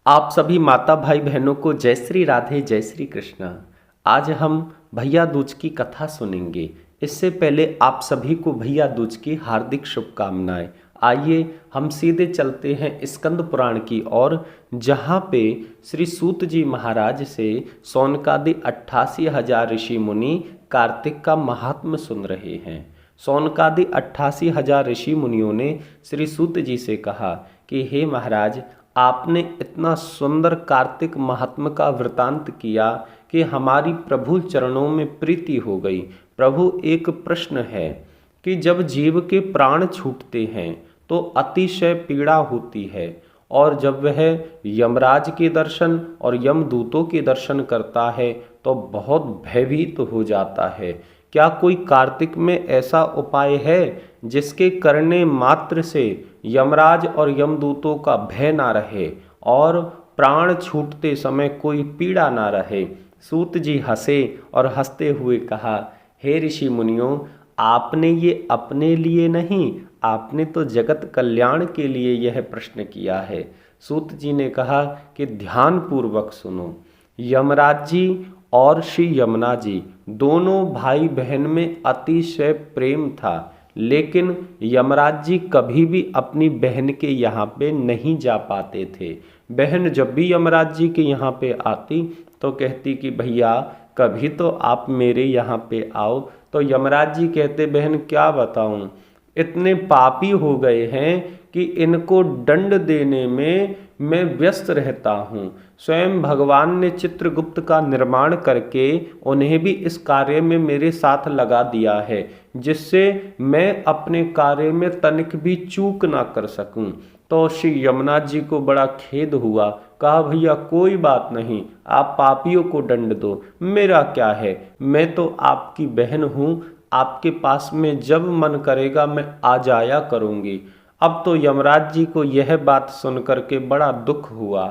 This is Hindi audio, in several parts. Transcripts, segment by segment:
आप सभी माता भाई बहनों को जय श्री राधे जय श्री कृष्णा। आज हम भैया दूज की कथा सुनेंगे। इससे पहले आप सभी को भैया दूज की हार्दिक शुभकामनाएं। आइए हम सीधे चलते हैं स्कंद पुराण की ओर, जहाँ पे श्री सूत जी महाराज से सौनकादि 88,000 ऋषि मुनि कार्तिक का महात्म्य सुन रहे हैं। सौनकादि 88,000 ऋषि मुनियों ने श्री सूत जी से कहा कि हे महाराज, आपने इतना सुंदर कार्तिक महात्म्य का वृतांत किया कि हमारी प्रभु चरणों में प्रीति हो गई। प्रभु, एक प्रश्न है कि जब जीव के प्राण छूटते हैं तो अतिशय पीड़ा होती है, और जब वह यमराज के दर्शन और यमदूतों के दर्शन करता है तो बहुत भयभीत हो जाता है। क्या कोई कार्तिक में ऐसा उपाय है जिसके करने मात्र से यमराज और यमदूतों का भय ना रहे और प्राण छूटते समय कोई पीड़ा ना रहे? सूत जी हंसे और हंसते हुए कहा, हे ऋषि मुनियों, आपने ये अपने लिए नहीं, आपने तो जगत कल्याण के लिए यह प्रश्न किया है। सूत जी ने कहा कि ध्यान पूर्वक सुनो। यमराज जी और श्री यमुना जी दोनों भाई बहन में अतिशय प्रेम था, लेकिन यमराज जी कभी भी अपनी बहन के यहाँ पे नहीं जा पाते थे। बहन जब भी यमराज जी के यहाँ पे आती तो कहती कि भैया कभी तो आप मेरे यहाँ पे आओ। तो यमराज जी कहते, बहन क्या बताऊं, इतने पापी हो गए हैं कि इनको दंड देने में मैं व्यस्त रहता हूँ। स्वयं भगवान ने चित्रगुप्त का निर्माण करके उन्हें भी इस कार्य में मेरे साथ लगा दिया है, जिससे मैं अपने कार्य में तनिक भी चूक ना कर सकूं। तो श्री यमुना जी को बड़ा खेद हुआ। कहा, भैया कोई बात नहीं, आप पापियों को दंड दो, मेरा क्या है, मैं तो आपकी बहन हूँ, आपके पास में जब मन करेगा मैं आ जाया करूँगी। अब तो यमराज जी को यह बात सुनकर के बड़ा दुख हुआ।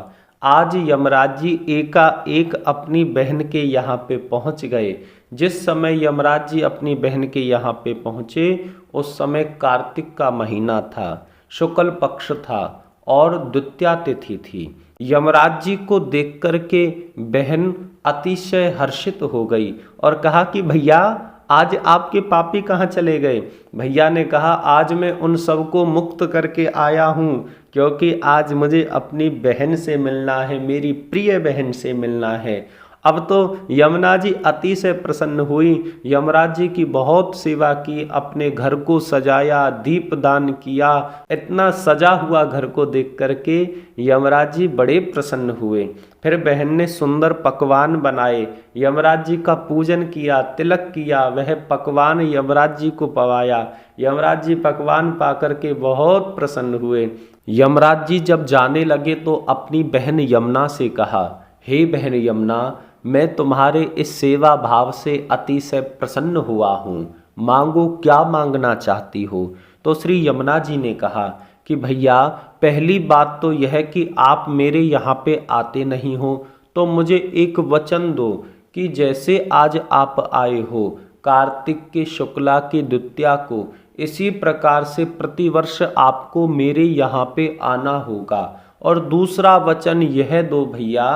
आज यमराज जी एकाएक अपनी बहन के यहाँ पे पहुँच गए। जिस समय यमराज जी अपनी बहन के यहाँ पे पहुँचे उस समय कार्तिक का महीना था, शुक्ल पक्ष था और द्वितीया तिथि थी। यमराज जी को देख कर के बहन अतिशय हर्षित हो गई और कहा कि भैया आज आपके पापी कहाँ चले गए? भैया ने कहा, आज मैं उन सबको मुक्त करके आया हूँ, क्योंकि आज मुझे अपनी बहन से मिलना है, मेरी प्रिय बहन से मिलना है। अब तो यमुना जी अति से प्रसन्न हुई। यमराज जी की बहुत सेवा की, अपने घर को सजाया, दीप दान किया। इतना सजा हुआ घर को देख करके यमराज जी बड़े प्रसन्न हुए। फिर बहन ने सुंदर पकवान बनाए, यमराज जी का पूजन किया, तिलक किया, वह पकवान यमराज जी को पवाया। यमराज जी पकवान पा करके बहुत प्रसन्न हुए। यमराज जी जब जाने लगे तो अपनी बहन यमुना से कहा, हे बहन यमुना, मैं तुम्हारे इस सेवा भाव से अतिशय प्रसन्न हुआ हूँ, मांगो क्या मांगना चाहती हो? तो श्री यमुना जी ने कहा कि भैया पहली बात तो यह कि आप मेरे यहाँ पे आते नहीं हो, तो मुझे एक वचन दो कि जैसे आज आप आए हो कार्तिक के शुक्ला की द्वितीया को, इसी प्रकार से प्रतिवर्ष आपको मेरे यहाँ पे आना होगा। और दूसरा वचन यह दो भैया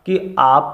कि आप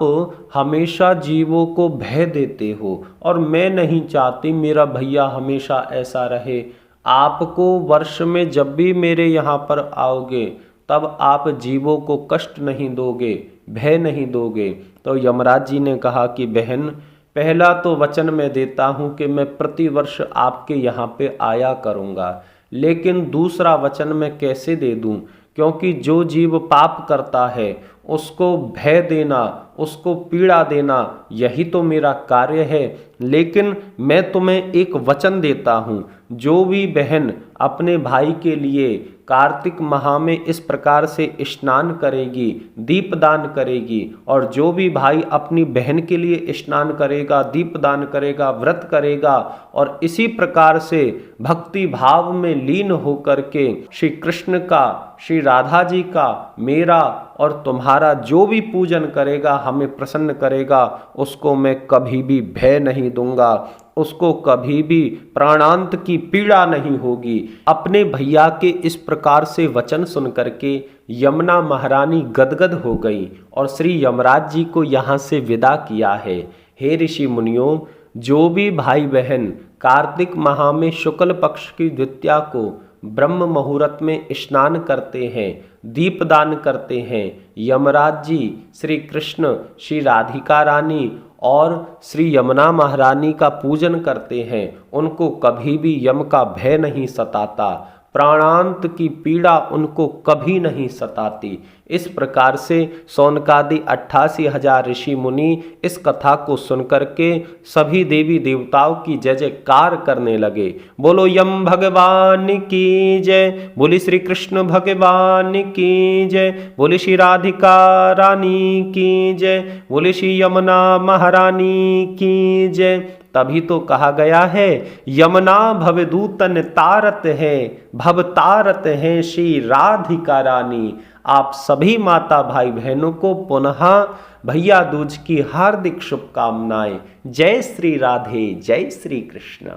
हमेशा जीवों को भय देते हो और मैं नहीं चाहती मेरा भैया हमेशा ऐसा रहे। आपको वर्ष में जब भी मेरे यहाँ पर आओगे तब आप जीवों को कष्ट नहीं दोगे, भय नहीं दोगे। तो यमराज जी ने कहा कि बहन, पहला तो वचन मैं देता हूँ कि मैं प्रतिवर्ष आपके यहाँ पे आया करूँगा, लेकिन दूसरा वचन मैं कैसे दे दूँ, क्योंकि जो जीव पाप करता है उसको भय देना, उसको पीड़ा देना, यही तो मेरा कार्य है। लेकिन मैं तुम्हें एक वचन देता हूँ, जो भी बहन अपने भाई के लिए कार्तिक माह में इस प्रकार से स्नान करेगी, दीपदान करेगी, और जो भी भाई अपनी बहन के लिए स्नान करेगा, दीपदान करेगा, व्रत करेगा और इसी प्रकार से भक्ति भाव में लीन होकर के श्री कृष्ण का, श्री राधा जी का, मेरा और तुम्हारा जो भी पूजन करेगा, हमें प्रसन्न करेगा, उसको मैं कभी भी भय नहीं दूंगा, उसको कभी भी प्राणांत की पीड़ा नहीं होगी। अपने भैया के इस प्रकार से वचन सुन करके यमुना महारानी गदगद हो गई और श्री यमराज जी को यहाँ से विदा किया है। हे ऋषि मुनियों, जो भी भाई बहन कार्तिक माह में शुक्ल पक्ष की द्वितीया को ब्रह्म मुहूर्त में स्नान करते हैं, दीपदान करते हैं, यमराज जी, श्री कृष्ण, श्री राधिका रानी और श्री यमुना महारानी का पूजन करते हैं, उनको कभी भी यम का भय नहीं सताता, प्राणांत की पीड़ा उनको कभी नहीं सताती। इस प्रकार से सौनकादि 88,000 ऋषि मुनि इस कथा को सुनकर के सभी देवी देवताओं की जय जयकार करने लगे। बोलो यम भगवान की जय, बोली श्री कृष्ण भगवान की जय, बोली श्री राधिका रानी की जय, बोली श्री यमुना महारानी की जय। तभी तो कहा गया है, यमुना भवदूतन तारत है, भव तारत है श्री राधिका रानी। आप सभी माता भाई बहनों को पुनः भैया दूज की हार्दिक शुभकामनाएं। जय श्री राधे, जय श्री कृष्ण।